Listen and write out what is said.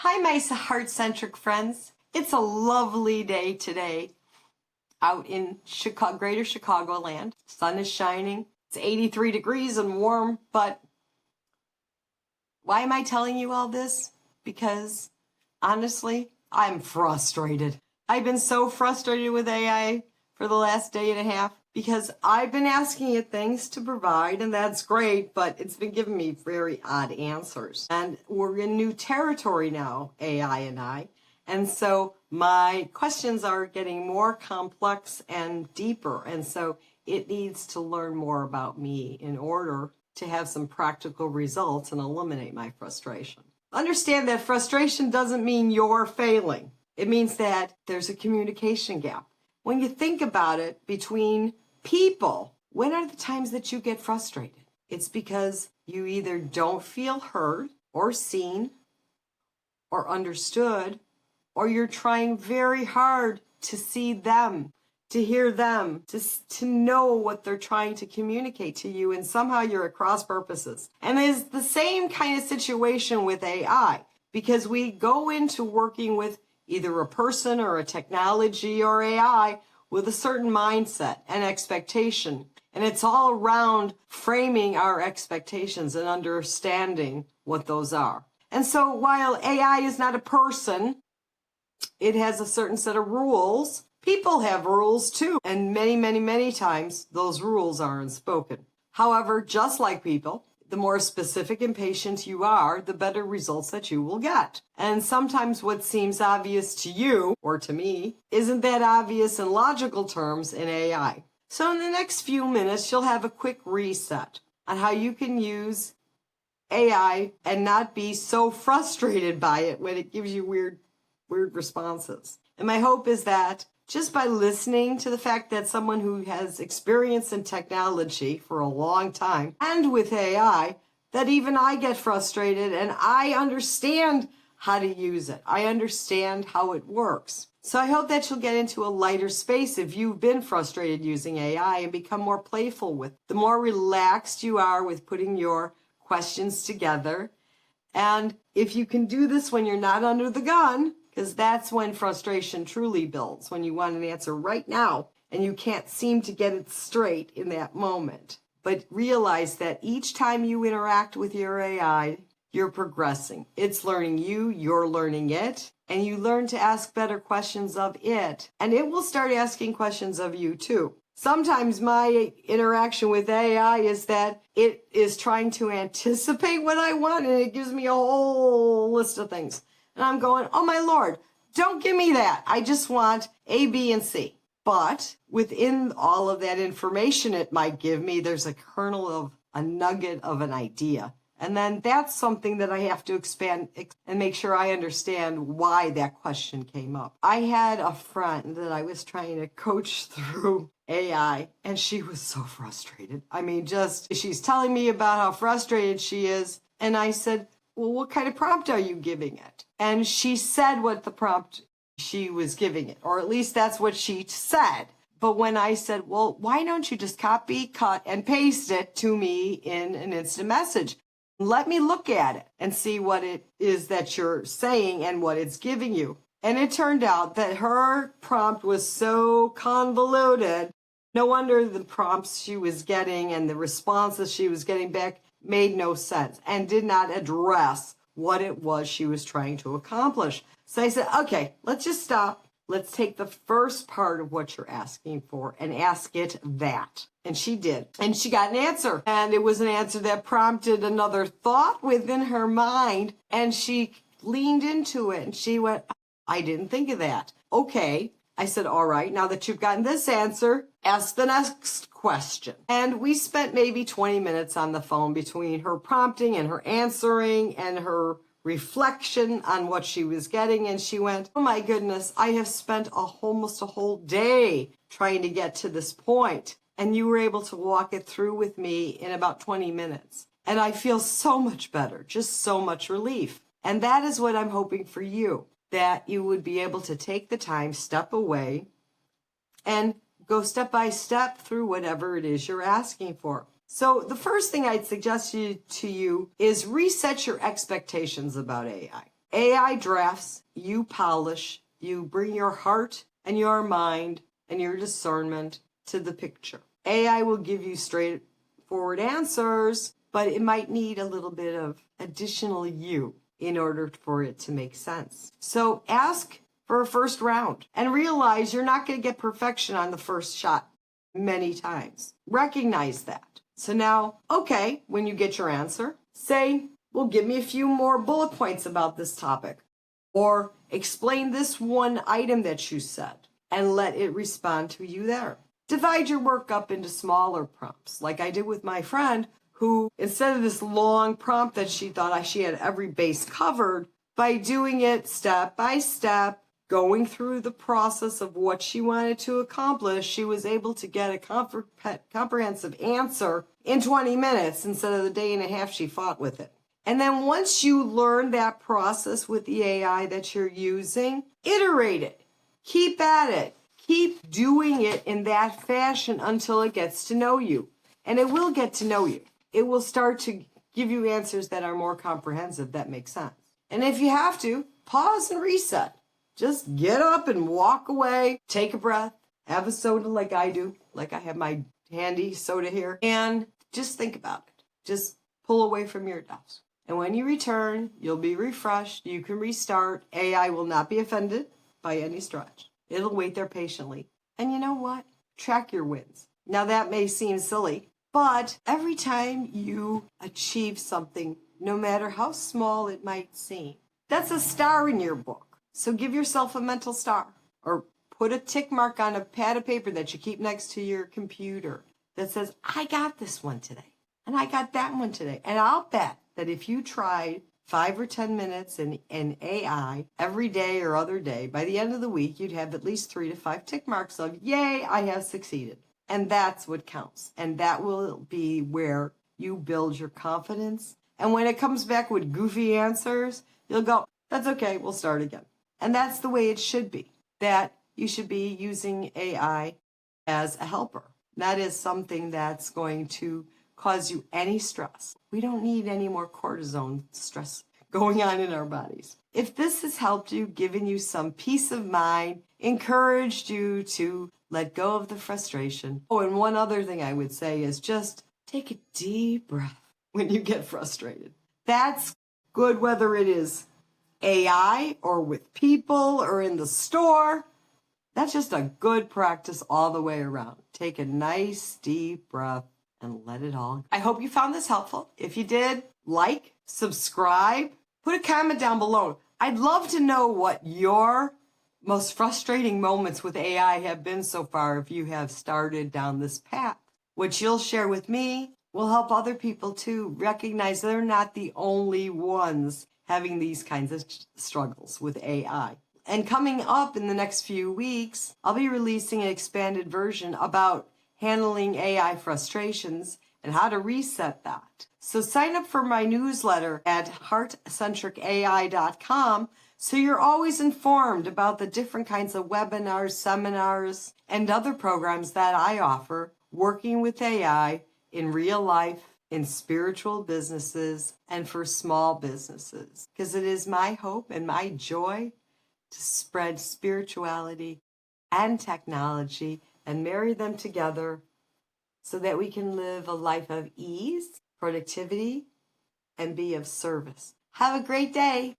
Hi, my Heart Centric friends. It's a lovely day today out in Greater Chicagoland. Sun is shining. It's 83 degrees and warm, but why am I telling you all this? Because honestly, I'm frustrated. I've been so frustrated with AI for the last day and a half because I've been asking it things to provide, and that's great, but it's been giving me very odd answers. And we're in new territory now, AI and I. And so my questions are getting more complex and deeper. And so it needs to learn more about me in order to have some practical results and eliminate my frustration. Understand that frustration doesn't mean you're failing. It means that there's a communication gap. When you think about it, between people, when are the times that you get frustrated? It's because you either don't feel heard or seen or understood, or you're trying very hard to see them, to hear them, to know what they're trying to communicate to you, and somehow you're at cross purposes. And it's the same kind of situation with AI, because we go into working with either a person or a technology or AI with a certain mindset and expectation. And it's all around framing our expectations and understanding what those are. And so while AI is not a person, it has a certain set of rules. People have rules too. And many times those rules are unspoken. However, just like people, the more specific and patient you are, the better results that you will get. And sometimes what seems obvious to you, or to me, isn't that obvious in logical terms in AI. So in the next few minutes, you'll have a quick reset on how you can use AI and not be so frustrated by it when it gives you weird responses. And my hope is that just by listening to the fact that someone who has experience in technology for a long time and with AI, that even I get frustrated and I understand how to use it. I understand how it works. So I hope that you'll get into a lighter space if you've been frustrated using AI and become more playful with it. The more relaxed you are with putting your questions together. And if you can do this when you're not under the gun, because that's when frustration truly builds, when you want an answer right now and you can't seem to get it straight in that moment. But realize that each time you interact with your AI, you're progressing. It's learning you, you're learning it, and you learn to ask better questions of it. And it will start asking questions of you too. Sometimes my interaction with AI is that it is trying to anticipate what I want, and it gives me a whole list of things. And I'm going, oh my Lord, don't give me that. I just want A, B, and C. But within all of that information it might give me, there's a kernel of a nugget of an idea. And then that's something that I have to expand and make sure I understand why that question came up. I had a friend that I was trying to coach through AI, and she was so frustrated. I mean, she's telling me about how frustrated she is. And I said, well, what kind of prompt are you giving it? And she said what the prompt she was giving it, or at least that's what she said. But when I said, well, why don't you just copy, cut, and paste it to me in an instant message? Let me look at it and see what it is that you're saying and what it's giving you. And it turned out that her prompt was so convoluted. No wonder the prompts she was getting and the responses she was getting back made no sense and did not address what it was she was trying to accomplish. So I said, okay, let's just stop. Let's take the first part of what you're asking for and ask it that. And she did. And she got an answer. And it was an answer that prompted another thought within her mind. And she leaned into it and she went, I didn't think of that. Okay. I said, all right, now that you've gotten this answer, ask the next question. And we spent maybe 20 minutes on the phone between her prompting and her answering and her reflection on what she was getting. And she went, oh my goodness, I have spent almost a whole day trying to get to this point. And you were able to walk it through with me in about 20 minutes. And I feel so much better, just so much relief. And that is what I'm hoping for you, that you would be able to take the time, step away, and go step by step through whatever it is you're asking for. So the first thing I'd suggest to you is reset your expectations about AI. AI drafts, you polish, you bring your heart and your mind and your discernment to the picture. AI will give you straightforward answers, but it might need a little bit of additional you in order for it to make sense. So ask for a first round and realize you're not going to get perfection on the first shot many times. Recognize that. So now, okay, when you get your answer, say, well, give me a few more bullet points about this topic, or explain this one item that you said, and let it respond to you there. Divide your work up into smaller prompts, like I did with my friend, who, instead of this long prompt that she thought she had every base covered, by doing it step by step, going through the process of what she wanted to accomplish, she was able to get a comprehensive answer in 20 minutes instead of the day and a half she fought with it. And then once you learn that process with the AI that you're using, iterate it, keep at it, keep doing it in that fashion until it gets to know you. And it will get to know you. It will start to give you answers that are more comprehensive, that make sense. And if you have to, pause and reset. Just get up and walk away, take a breath, have a soda like I do, like I have my handy soda here, and just think about it. Just pull away from your desk. And when you return, you'll be refreshed. You can restart. AI will not be offended by any stretch. It'll wait there patiently. And you know what? Track your wins. Now that may seem silly, but every time you achieve something, no matter how small it might seem, that's a star in your book. So give yourself a mental star, or put a tick mark on a pad of paper that you keep next to your computer that says, I got this one today, and I got that one today. And I'll bet that if you tried 5 or 10 minutes in AI every day or other day, by the end of the week, you'd have at least 3 to 5 tick marks of, yay, I have succeeded. And that's what counts. And that will be where you build your confidence. And when it comes back with goofy answers, you'll go, that's okay, we'll start again. And that's the way it should be, that you should be using AI as a helper. That is something that's going to cause you any stress. We don't need any more cortisone stress going on in our bodies. If this has helped you, given you some peace of mind, encouraged you to let go of the frustration. Oh, and one other thing I would say is just take a deep breath when you get frustrated. That's good whether it is AI or with people or in the store. That's just a good practice all the way around. Take a nice deep breath and let it all go. I hope you found this helpful. If you did, like, subscribe, put a comment down below. I'd love to know what your most frustrating moments with AI have been so far if you have started down this path. What you'll share with me will help other people to recognize they're not the only ones having these kinds of struggles with AI. And coming up in the next few weeks, I'll be releasing an expanded version about handling AI frustrations and how to reset that. So sign up for my newsletter at heartcentricai.com so you're always informed about the different kinds of webinars, seminars, and other programs that I offer working with AI in real life, in spiritual businesses, and for small businesses. Because it is my hope and my joy to spread spirituality and technology and marry them together so that we can live a life of ease, productivity, and be of service. Have a great day.